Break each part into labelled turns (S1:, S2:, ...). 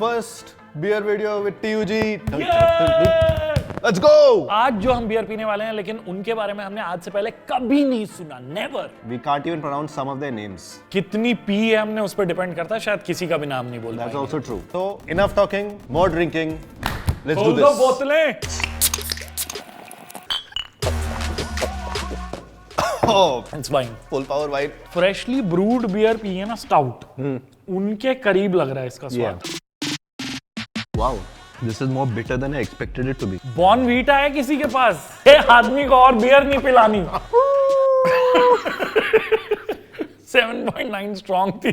S1: First beer video with TUG. Let's go.
S2: आज जो हम बियर पीने वाले हैं, लेकिन उनके बारे में हमने आज से पहले कभी नहीं सुना, never.
S1: We can't even pronounce some of their names.
S2: कितनी पी है हमने उस पर डिपेंड करता है, शायद किसी का भी नाम नहीं बोल
S1: That's
S2: पाएंगे.
S1: also true. So enough talking, more drinking. Let's do
S2: खोल दो
S1: this.
S2: बोतलें.
S1: Oh,
S2: It's fine.
S1: full power white.
S2: Freshly brewed beer पी है ना, स्टाउट, उनके करीब लग रहा है इसका स्वाद.
S1: Wow, this is more bitter than I expected it to be.
S2: Bournvita है किसी के पास, ये आदमी को और बियर नहीं पिलानी. 7.9 स्ट्रॉन्ग थी.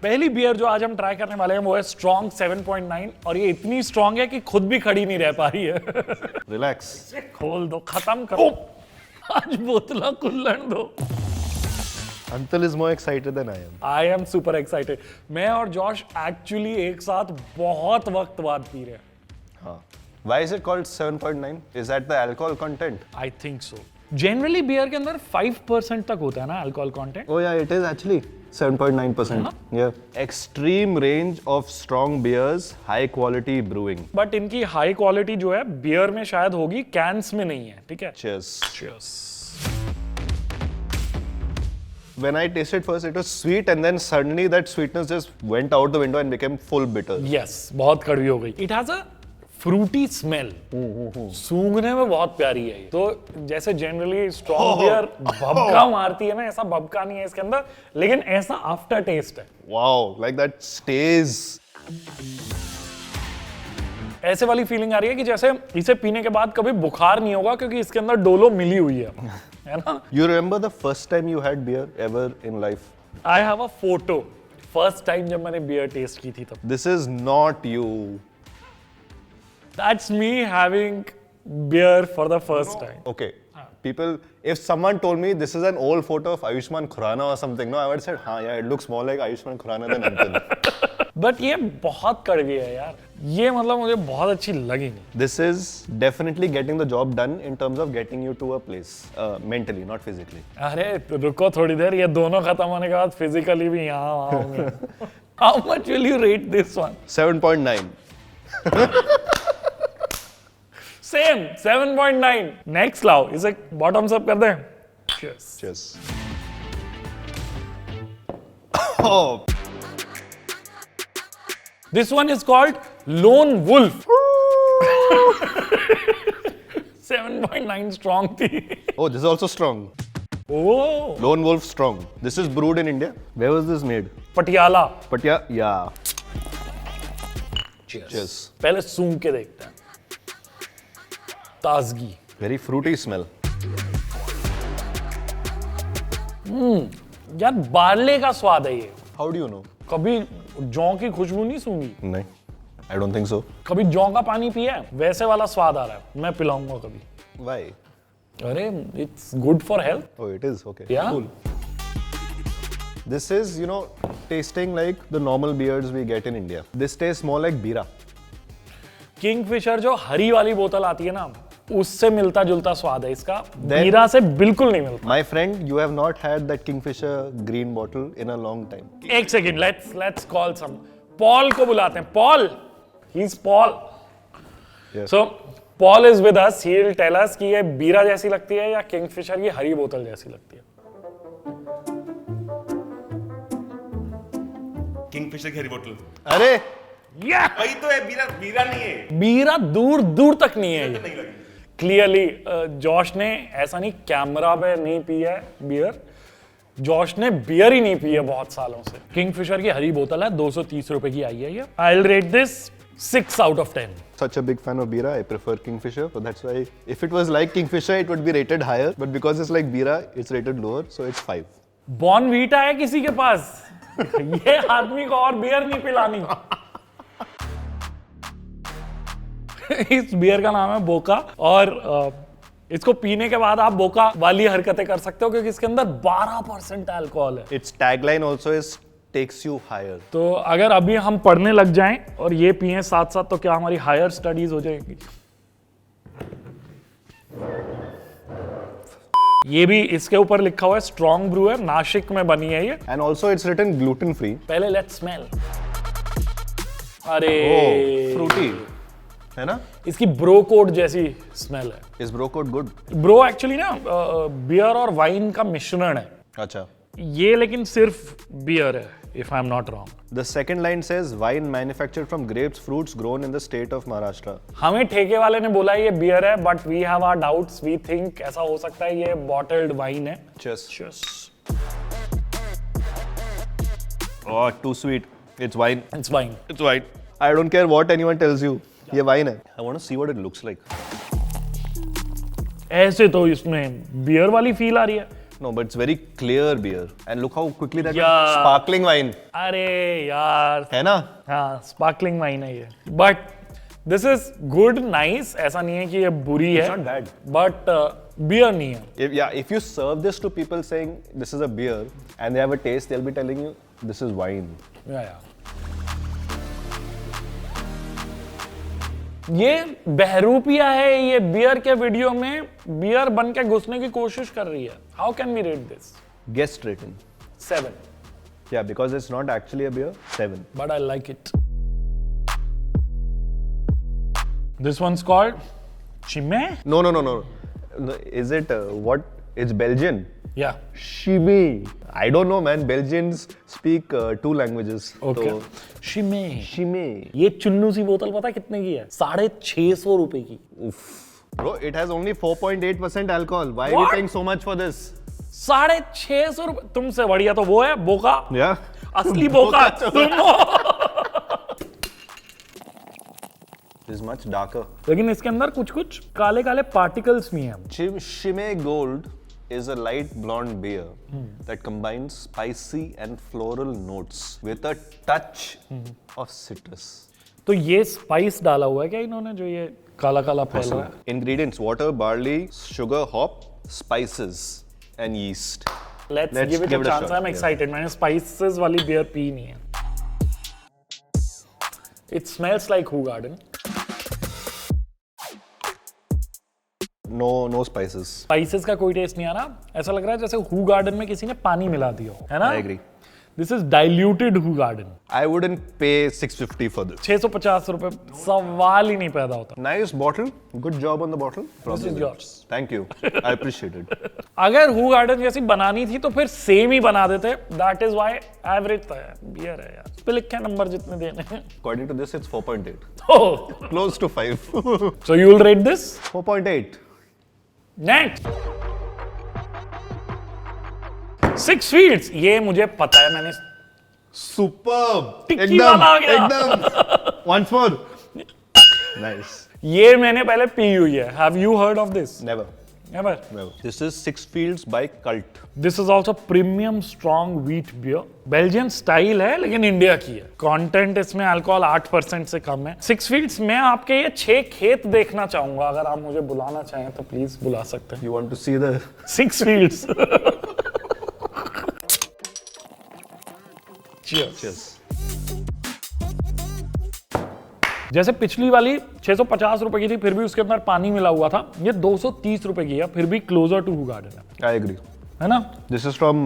S2: पहली बियर जो आज हम ट्राई करने वाले हैं वो है स्ट्रॉन्ग 7.9, और ये इतनी स्ट्रॉन्ग है कि खुद भी खड़ी नहीं रह पा रही है.
S1: Relax.
S2: खोल दो, खत्म करो. आज बोतला खुल्लन दो.
S1: Antal is more excited than I am.
S2: I am super excited. मैं और जॉश एक्चुअली एक साथ बहुत वक्त बाद पी रहे हैं.
S1: हाँ. Why is it called 7.9? Is that the alcohol content?
S2: I think so. Generally beer के अंदर 5% तक होता है ना alcohol content.
S1: Oh yeah, it is actually 7.9%. Yeah. Extreme range of strong beers, high quality brewing.
S2: But इनकी high quality जो है beer में शायद होगी, कैंस में नहीं है. ठीक है.
S1: Cheers.
S2: Cheers.
S1: When I tasted first, it was sweet, and then suddenly that sweetness just went out the window and became full bitter.
S2: Yes, बहुत कड़वी हो गई. It has a Frooti smell. सूंघने में बहुत प्यारी है ये. तो जैसे जनरली स्ट्रॉन्ग बियर भभका मारती है ना, ऐसा भभका नहीं है इसके अंदर, लेकिन ऐसा आफ्टर टेस्ट है.
S1: Wow, like that stays.
S2: ऐसे वाली फीलिंग आ रही है कि जैसे इसे पीने के बाद कभी बुखार नहीं होगा, क्योंकि इसके अंदर डोलो मिली हुई है ना.
S1: You remember the first time you had beer ever in life?
S2: I have a photo. First time जब मैंने बियर टेस्ट की थी तब.
S1: This is not you.
S2: That's me having beer for the first time.
S1: Okay. People, if someone told me this is an old photo of Ayushmann Khurrana or something, no, I would have said, हाँ, yeah, it looks more like Ayushmann Khurrana than Antal.
S2: But ये बहुत कड़वी है यार. ये मतलब मुझे बहुत अच्छी लगी नहीं.
S1: This is definitely getting the job done in terms of getting you to a place, mentally, not physically.
S2: अरे रुको थोड़ी देर, ये दोनों खत्म होने के बाद फिजिकली भी यहाँ आऊंगे. How much will you rate this one?
S1: 7.9.
S2: Same, 7.9. Next लाओ, इसे बॉटम्स अप कर दें. Cheers.
S1: Cheers. Oh.
S2: This one is called Lone Wolf. 7.9 strong थी.
S1: Oh, this is also strong.
S2: Oh,
S1: Lone Wolf strong. This is brewed in India. Where was this made?
S2: Patiala.
S1: Yeah.
S2: Cheers.
S1: Cheers.
S2: पहले सूंघ के देखते हैं. ताजगी.
S1: Very fruity smell.
S2: यार barley का स्वाद है ये.
S1: How do you know?
S2: कभी जौ की खुशबू नहीं सूंघी?
S1: नहीं. I don't think so.
S2: कभी जौ का पानी पिया है? वैसे वाला स्वाद आ रहा है. मैं पिलाऊंगा कभी.
S1: Why?
S2: अरे it's good for health.
S1: Oh, it is. Okay.
S2: Yeah.
S1: Cool. This is, tasting like the normal beers we get in India. This tastes more like bira.
S2: Kingfisher जो हरी वाली बोतल आती है ना, उससे मिलता जुलता स्वाद है इसका. बीरा से बिल्कुल नहीं मिलता.
S1: My friend, you have not had that Kingfisher green bottle in a long time.
S2: एक second, let's call some. Paul को बुलाते हैं. Paul, he is Paul.
S1: Yes.
S2: So Paul is with us. He will tell us कि ये बीरा जैसी लगती है या किंगफिशर की हरी बोतल जैसी लगती है.
S3: किंगफिशर की हरी बोतल.
S1: अरे
S3: वही तो है, बीरा बीरा नहीं है.
S2: बीरा दूर दूर तक नहीं है
S3: तो
S2: ये.
S3: नहीं लगी.
S2: क्लियरली जॉश ने ऐसा नहीं कैमरा पे नहीं पी है बियर. जॉश ने बियर ही नहीं पी है बहुत सालों से. किंगफिशर की हरी बोतल है, 230 रुपए की आई है ये. I will rate this 6 out of 10.
S1: such a big fan of bira, I prefer Kingfisher. So that's why if it was like Kingfisher, it would be rated higher. But because it's like bira, it's rated lower, so it's 5.
S2: Bournvita है किसी के पास? ये आदमी को और beer नहीं पिलानी. इस beer का नाम है बोका, और इसको पीने के बाद आप बोका वाली हरकतें कर सकते हो, क्योंकि इसके अंदर 12% अल्कोहल है.
S1: Its tagline also is takes you higher.
S2: तो अगर अभी हम पढ़ने लग जाएं और ये पिए साथ साथ, तो क्या हमारी हायर स्टडीज हो जाएगी? ये भी इसके ऊपर लिखा हुआ है स्ट्रॉन्ग ब्रू है, नासिक में बनी है ये.
S1: And also it's written gluten free.
S2: पहले लेट्स स्मेल. अरे
S1: फ्रूटी है ना?
S2: इसकी ब्रो कोड जैसी स्मेल है।
S1: Is bro code good?
S2: Bro actually ना बियर और वाइन का मिश्रण है
S1: अच्छा।
S2: ये, लेकिन सिर्फ बियर है if I am not wrong.
S1: The second line says wine manufactured from grapes fruits grown in the state of Maharashtra.
S2: हमें ठेके वाले ने बोला ये बियर है, but we have our doubts. We think ऐसा हो सकता है ये बॉटल्ड वाइन है।
S1: Cheers.
S2: Cheers.
S1: Oh, too sweet. It's wine.
S2: It's wine.
S1: It's wine. I don't care what anyone tells you. ये wine है. I want to see what it looks like.
S2: ऐसे तो इसमें बियर वाली फील आ रही है।
S1: No, but it's very clear beer. And look how quickly that
S2: Yeah.
S1: sparkling wine.
S2: अरे यार,
S1: है ना?
S2: हाँ स्पार्कलिंग वाइन है ये। But this is good, nice. ऐसा नहीं है कि ये बुरी है,
S1: not bad.
S2: बट बियर नहीं है।
S1: If you serve this to people saying this is a beer and they have a taste, they'll be telling you this is wine.
S2: या। ये बहरूपिया है, ये बियर के वीडियो में बियर बन के घुसने की कोशिश कर रही है। How can we rate this?
S1: Guest rating.
S2: 7,
S1: Yeah, because it's not actually a beer. 7.
S2: but I like it. This one's called Chimay?
S1: No. Is it what? It's Belgian.
S2: Yeah.
S1: Chimay. I don't know, man. Belgians speak 2 languages.
S2: Okay.
S1: So,
S2: Chimay.
S1: Chimay.
S2: ये चुन्नू सी बोतल पता है कितने की है? 650 रुपए की।
S1: Bro, it has only 4.8% alcohol. Why are we
S2: What?
S1: paying so much for this?
S2: 650 रुपए। तुमसे बढ़िया तो वो है बोका।
S1: Yeah.
S2: असली बोका तुम हो।
S1: This is much darker.
S2: लेकिन इसके अंदर कुछ कुछ काले काले पार्टिकल्स भी हैं।
S1: Chimay Gold is a light blonde beer that combines spicy and floral notes with a touch of citrus.
S2: तो ये स्पाइस डाला हुआ है क्या इन्होंने, जो ये काला काला फैल रहा है?
S1: Ingredients: water, barley, sugar, hop, spices, and yeast.
S2: Let's give it a chance. I'm excited. मैंने स्पाइसेस वाली बियर पी नहीं है। It smells like Hoo Garden.
S1: No spices.
S2: Spices का कोई टेस्ट नहीं आ रहा। ऐसा लग रहा है जैसे हू गार्डन में किसी ने पानी मिला दिया हो, है ना?
S1: I agree.
S2: This is diluted who garden.
S1: I wouldn't pay 650 for this.
S2: 650 रुपए, सवाल ही नहीं पैदा होता।
S1: Nice bottle. Good job on the bottle.
S2: This is yours.
S1: Thank you. I appreciate it.
S2: अगर हू गार्डन जैसी बनानी थी तो फिर सेम ही बना देते। दैट इज व्हाई एवरेज था यार, बियर है यार। इस पे लिखे नंबर जितने देने हैं।
S1: According to this, it's 4.8.
S2: Oh,
S1: Close to 5.
S2: so you will rate this?
S1: 4.8.
S2: Next. 6 feet. ये मुझे पता है, मैंने
S1: Superb.
S2: टिक्की वाला आ गया।
S1: एकदम. Once more. Nice.
S2: ये मैंने पहले पी हुई है। Have you heard of this?
S1: Never.
S2: Never.
S1: Never. This is Six Fields by Cult.
S2: This is also premium strong wheat beer. Belgian style है लेकिन इंडिया की है। Content इसमें अल्कोहल 8% से कम है। 6 Fields मैं आपके ये 6 खेत देखना चाहूंगा। अगर आप मुझे बुलाना चाहें तो प्लीज बुला सकते हैं।
S1: You want to see the
S2: 6 Fields. Cheers.
S1: Cheers.
S2: जैसे पिछली वाली 650 रुपए की थी, फिर भी उसके अंदर पानी मिला हुआ था। ये 230 रुपए की है, फिर भी क्लोजर टू हू गार्डन है।
S1: I agree.
S2: है ना?
S1: This is from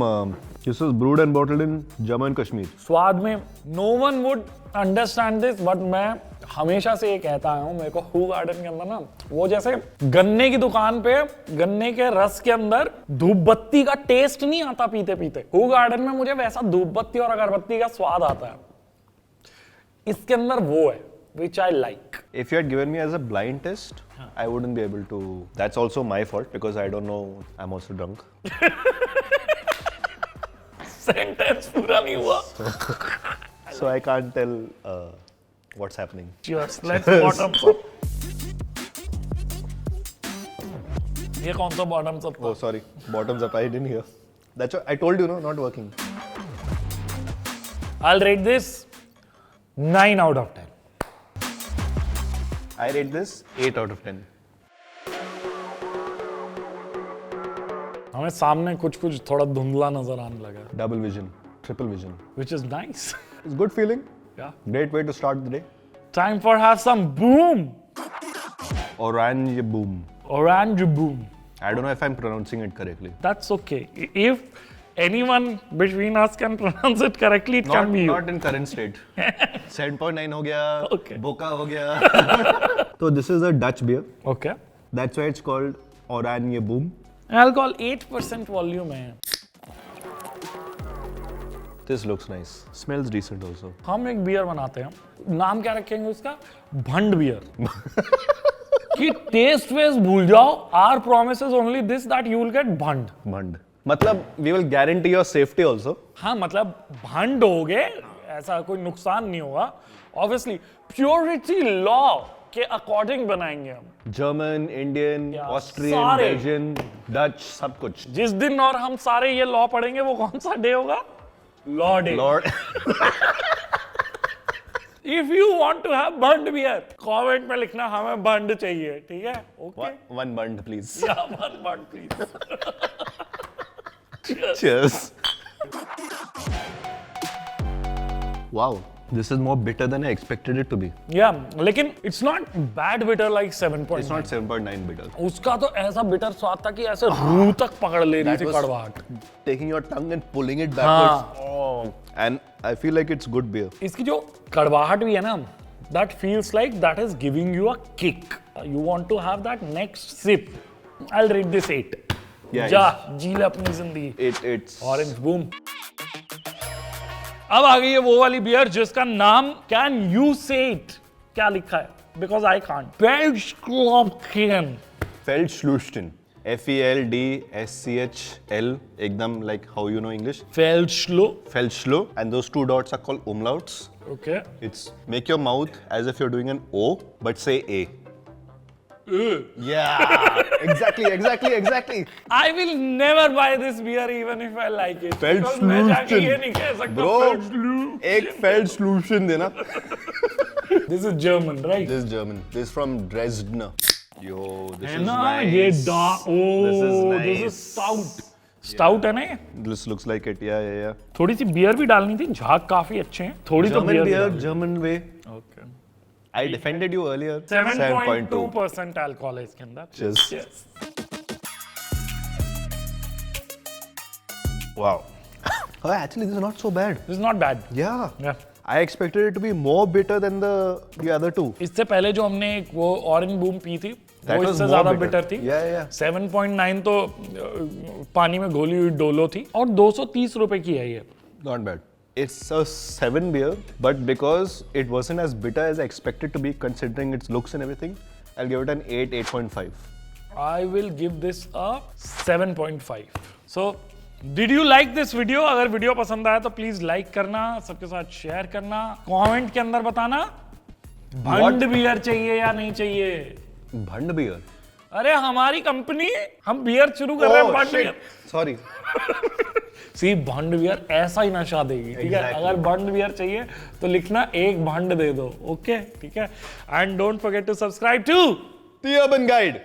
S1: this is brewed and bottled in Jammu and Kashmir.
S2: स्वाद में no one would understand this, but मैं हमेशा से ये कहता आया हूँ, मेरे को हू गार्डन के अंदर ना वो जैसे गन्ने की दुकान पे गन्ने के रस के अंदर धूप बत्ती का टेस्ट नहीं आता पीते पीते, हू गार्डन में मुझे वैसा धूप बत्ती और अगरबत्ती का स्वाद आता है। इसके अंदर वो है which I like.
S1: If you had given me as a blind test, I wouldn't be able to. That's also my fault because I don't know. I'm also drunk.
S2: Sentence पूरा नहीं हुआ।
S1: So I can't tell what's happening.
S2: Cheers. Let's bottom up. ये कौन सा bottom up था?
S1: Oh, sorry. Bottoms up. I didn't hear. That's what I told you, no, not working.
S2: I'll rate this 9 out of 10.
S1: I rate this 8 out of 10.
S2: हमें सामने कुछ कुछ थोड़ा धुंधला नजर आने लगा,
S1: Double vision, triple vision.
S2: which is nice.
S1: It's good feeling.
S2: Yeah.
S1: Great way to start the day.
S2: Time for have some boom.
S1: Orange boom.
S2: Orange boom.
S1: I don't know if I'm pronouncing it correctly.
S2: That's okay. If anyone between us can pronounce it correctly, it can be you.
S1: Not in current state. 7.9 हो गया,
S2: Okay.
S1: Boca हो गया. So this is a Dutch beer.
S2: Okay.
S1: That's why it's called Oranje Boom.
S2: Alcohol 8% volume है.
S1: This looks nice. Smells decent also.
S2: हम एक beer बनाते हैं. नाम क्या रखेंगे उसका? भंड बियर. कि टेस्ट वेस्ट भूल जाओ. Our promise is only this that you will get भंड.
S1: Bund. मतलब we will guarantee your safety also.
S2: हाँ मतलब भंड होगे ऐसा कोई नुकसान नहीं होगा. Obviously purity law के अकॉर्डिंग बनाएंगे हम.
S1: German, Indian, Austrian,
S2: सारे.
S1: Belgian, Dutch, सब कुछ.
S2: जिस दिन और हम सारे ये लॉ पढ़ेंगे वो कौन सा डे होगा? Law day.
S1: Lord.
S2: If you want to have bund beer, comment में लिखना हमें बंड चाहिए, ठीक है? Okay.
S1: One bund, please.
S2: Yeah, one bund please.
S1: Cheers. Wow. This is more bitter than I expected it to be.
S2: Yeah, लेकिन it's not bad bitter like 7.9.
S1: It's not 7.9 bitter.
S2: उसका तो ऐसा बिटर स्वाद था कि ऐसे रूह तक पकड़ ले रही
S1: That
S2: थी
S1: was-
S2: कड़वाहट.
S1: Taking your tongue and pulling it backwards. Oh. And I feel like it's good beer.
S2: इसकी जो कड़वाहट भी है ना, that feels like that is giving you a kick. You want to have that next sip. I'll rate this 8.
S1: Yeah,
S2: जा जी ले अपनी जिंदगी.
S1: It's
S2: orange boom. अब आ गई है वो वाली बियर जिसका नाम कैन यू से इट क्या लिखा है because I can't. Feldschlösschen.
S1: Feldschlösschen. Feldschl. एकदम like how you know English.
S2: Feldschlo.
S1: Feldschlo. And those two dots are called umlauts.
S2: Okay.
S1: It's make your mouth as if you're doing an O, but say A. Yeah. Exactly.
S2: I will never buy this beer even if I like it. Because मैं जाके ये नहीं कह सकता.
S1: Bro,
S2: Feldschlo.
S1: एक Feldschlösschen देना.
S2: This is German, right?
S1: This is German. This is from Dresden. Yo, this
S2: है
S1: is
S2: ना
S1: nice.
S2: ये
S1: This is
S2: this is
S1: nice.
S2: stout. Stout है ना ये?
S1: This looks like it. Yeah.
S2: थोड़ी सी बियर भी डालनी थी. झाग काफी अच्छे हैं. थोड़ी तो
S1: German
S2: beer
S1: beer, German way.
S2: Okay.
S1: I defended you earlier.
S2: 7.2% alcohol है इसके अंदर.
S1: Cheers.
S2: Yes.
S1: Wow. Oh, actually, this is not so bad.
S2: This is not bad.
S1: Yeah.
S2: Yeah.
S1: I expected it to be more bitter than the other two.
S2: इससे पहले जो हमने एक वो orange boom P थी
S1: That
S2: वो
S1: was
S2: इससे
S1: more
S2: ज्यादा
S1: bitter.
S2: बिटर थी.
S1: Yeah.
S2: 7.9 तो पानी में घोली हुई डोलो थी और 230 रुपए की है ये.
S1: Not bad. It's a 7 beer, but because it wasn't as bitter as I expected to be, considering its looks and everything, I'll give it an 8.5.
S2: I will give this a 7.5. So, did you like this video? अगर video पसंद आया तो please like करना, सबके साथ share करना, comment के अंदर बताना भंड बियर चाहिए या नहीं चाहिए.
S1: Bund beer.
S2: अरे हमारी कंपनी हम बियर शुरू कर रहे हैं भंड बियर.
S1: Sorry.
S2: सी भंड बियर ऐसा ही नशा देगी, ठीक है.
S1: Exactly.
S2: अगर भंड बियर चाहिए तो लिखना एक भंड दे दो. ओके ठीक है. And don't forget to subscribe to
S1: The Urban Guide.